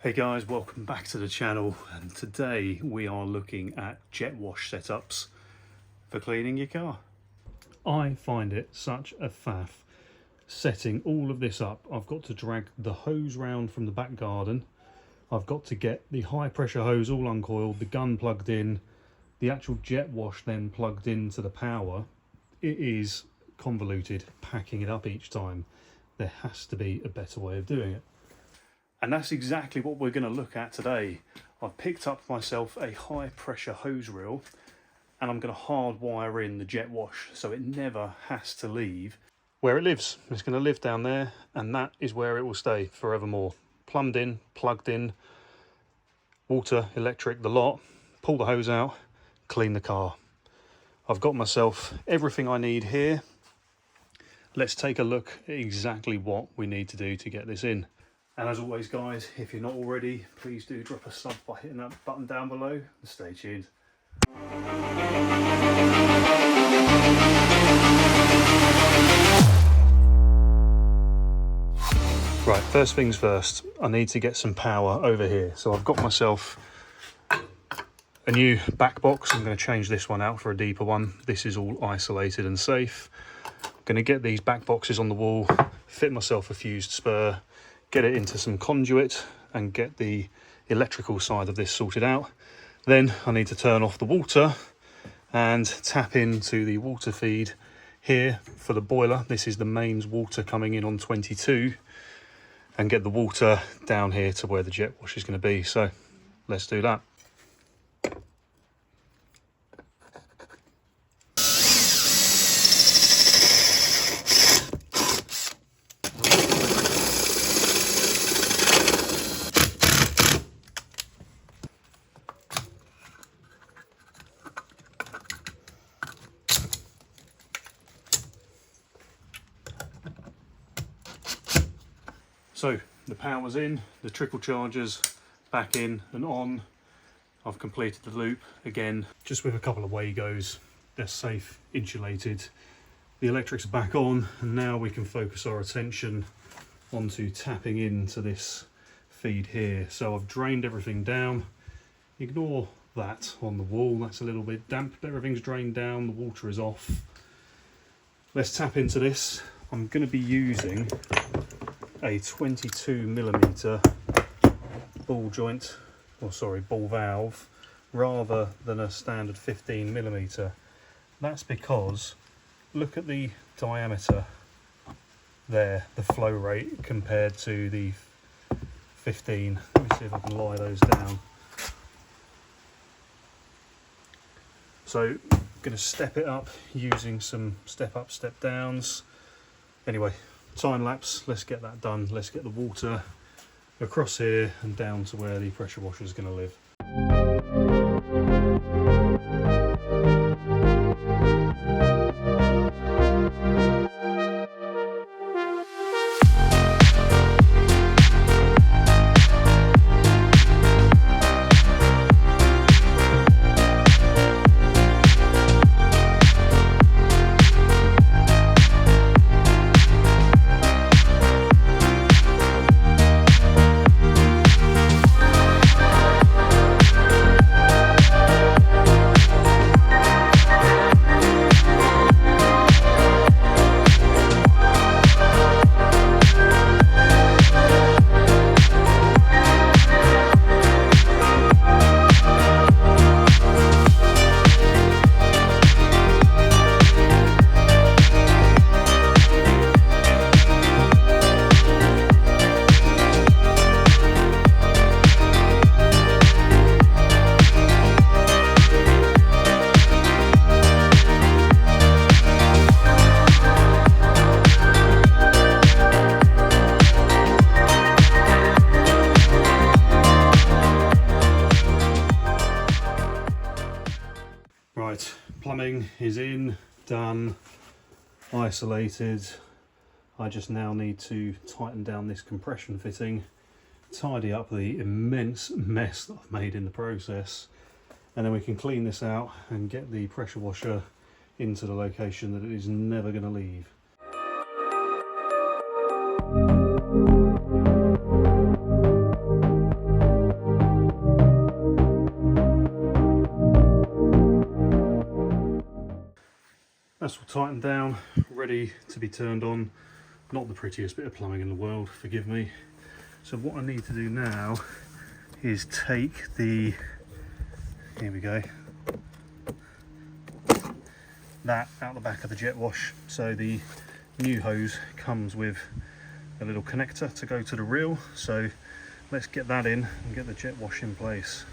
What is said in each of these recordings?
Hey guys, welcome back to the channel, and today we are looking at jet wash setups for cleaning your car. I find it such a faff setting all of this up. I've got to drag the hose round from the back garden. I've got to get the high pressure hose all uncoiled, the gun plugged in, the actual jet wash then plugged into the power. It is convoluted packing it up each time. There has to be a better way of doing it. And that's exactly what we're going to look at today. I've picked up myself a high pressure hose reel and I'm going to hardwire in the jet wash so it never has to leave where it lives. It's going to live down there, and that is where it will stay forevermore. Plumbed in, plugged in, water, electric, the lot. Pull the hose out, clean the car. I've got myself everything I need here. Let's take a look at exactly what we need to do to get this in. And as always guys, if you're not already, please do drop a sub by hitting that button down below and stay tuned. Right, first things first, I need to get some power over here. So I've got myself a new back box. I'm going to change this one out for a deeper one. This is all isolated and safe. I'm going to get these back boxes on the wall, fit myself a fused spur, get it into some conduit and get the electrical side of this sorted out. Then I need to turn off the water and tap into the water feed here for the boiler. This is the mains water coming in on 22, and get the water down here to where the jet wash is going to be. So let's do that. So the power's in, the trickle charger's back in and on. I've completed the loop again, just with a couple of Wagos. They're safe, insulated. The electric's back on, and now we can focus our attention onto tapping into this feed here. So I've drained everything down. Ignore that on the wall, that's a little bit damp. Everything's drained down, the water is off. Let's tap into this. I'm going to be using a 22mm ball valve rather than a standard 15mm. That's because look at the diameter there, the flow rate compared to the 15. Let me see if I can lie those down. So I'm going to step it up using some step up, step downs. Anyway, time lapse, let's get that done. Let's get the water across here and down to where the pressure washer is going to live. Right, plumbing is in, done, isolated. I just now need to tighten down this compression fitting, tidy up the immense mess that I've made in the process, and then we can clean this out and get the pressure washer into the location that it is never going to leave. That's all tightened down, ready to be turned on. Not the prettiest bit of plumbing in the world, forgive me. So what I need to do now is take the, here we go, that out the back of the jet wash. So the new hose comes with a little connector to go to the reel. So let's get that in and get the jet wash in place.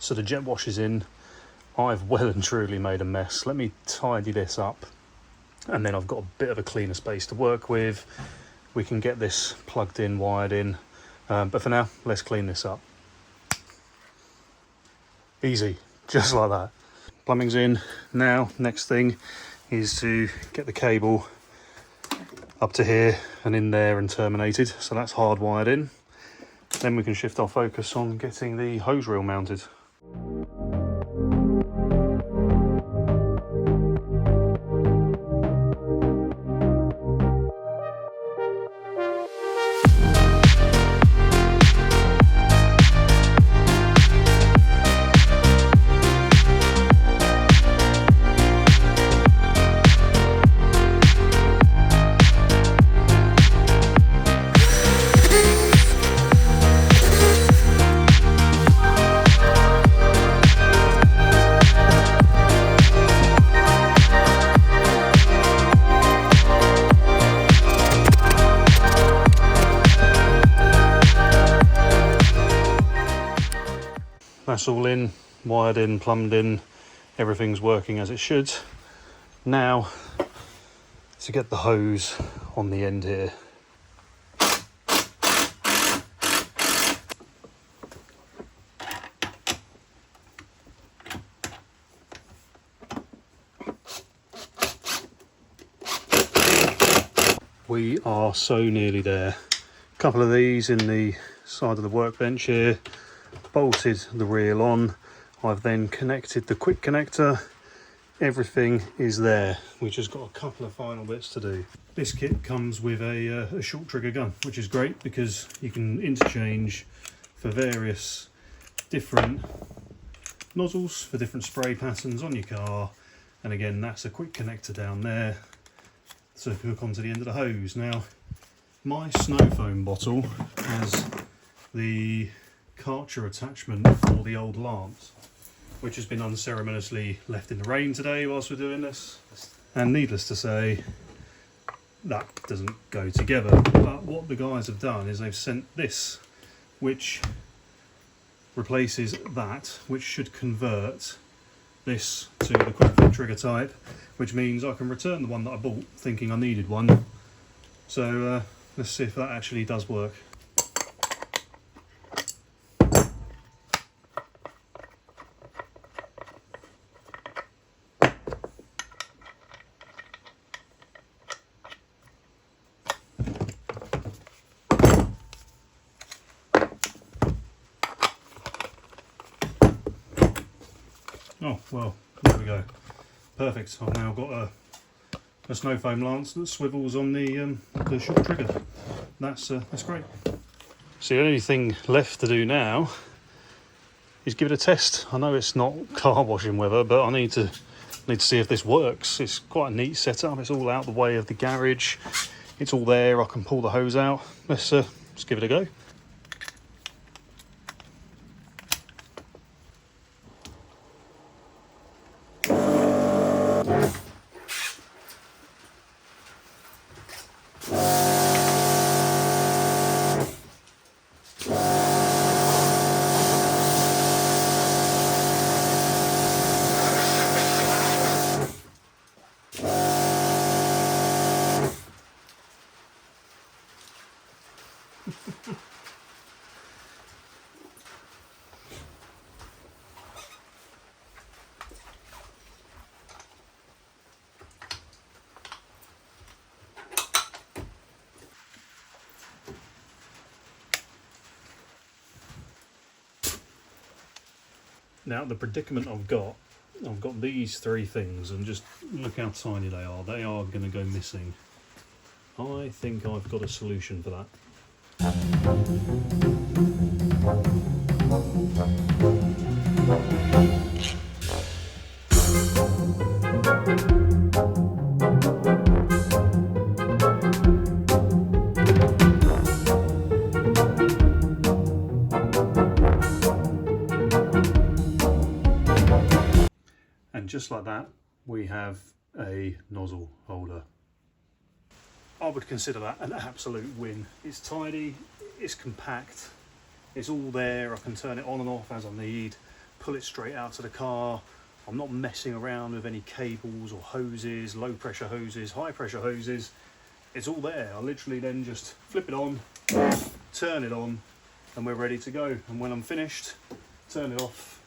So the jet wash is in. I've well and truly made a mess. Let me tidy this up, and then I've got a bit of a cleaner space to work with. We can get this plugged in, wired in, but for now, let's clean this up. Easy, just like that. Plumbing's in. Now, next thing is to get the cable up to here and in there and terminated. So that's hardwired in. Then we can shift our focus on getting the hose reel mounted. That's all in, wired in, plumbed in, everything's working as it should. Now, to get the hose on the end here. We are so nearly there. A couple of these in the side of the workbench here. Bolted the reel on. I've then connected the quick connector. Everything is there. We've just got a couple of final bits to do. This kit comes with a short trigger gun, which is great because you can interchange for various different nozzles for different spray patterns on your car. And again, that's a quick connector down there to hook onto the end of the hose. Now, my snow foam bottle has the Karcher attachment for the old lance, which has been unceremoniously left in the rain today whilst we're doing this. And needless to say, that doesn't go together. But what the guys have done is they've sent this, which replaces that, which should convert this to the quick fit trigger type, which means I can return the one that I bought thinking I needed one. So let's see if that actually does work. Oh, well, there we go. Perfect. I've now got a snow foam lance that swivels on the short trigger. That's great. So the only thing left to do now is give it a test. I know it's not car washing weather, but I need to see if this works. It's quite a neat setup. It's all out the way of the garage. It's all there. I can pull the hose out. Let's give it a go. Now the predicament I've got these three things, and just look how tiny they are. They are going to go missing. I think I've got a solution for that. And just like that, we have a nozzle holder. I would consider that an absolute win. It's tidy, it's compact, it's all there. I can turn it on and off as I need, pull it straight out to the car. I'm not messing around with any cables or hoses, low pressure hoses, high pressure hoses. It's all there. I literally then just flip it on, turn it on, and we're ready to go. And when I'm finished, turn it off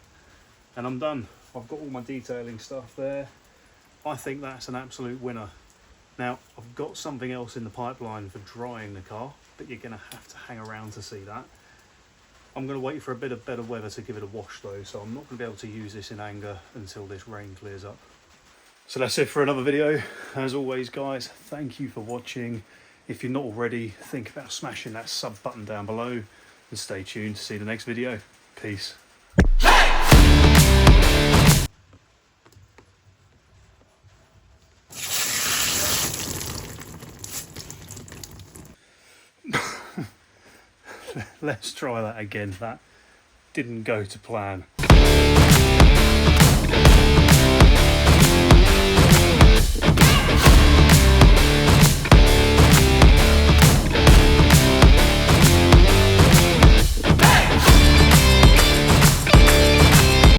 and I'm done. I've got all my detailing stuff there. I think that's an absolute winner. Now, I've got something else in the pipeline for drying the car, but you're going to have to hang around to see that. I'm going to wait for a bit of better weather to give it a wash though, so I'm not going to be able to use this in anger until this rain clears up. So that's it for another video. As always, guys, thank you for watching. If you're not already, think about smashing that sub button down below and stay tuned to see the next video. Peace. Let's try that again. That didn't go to plan.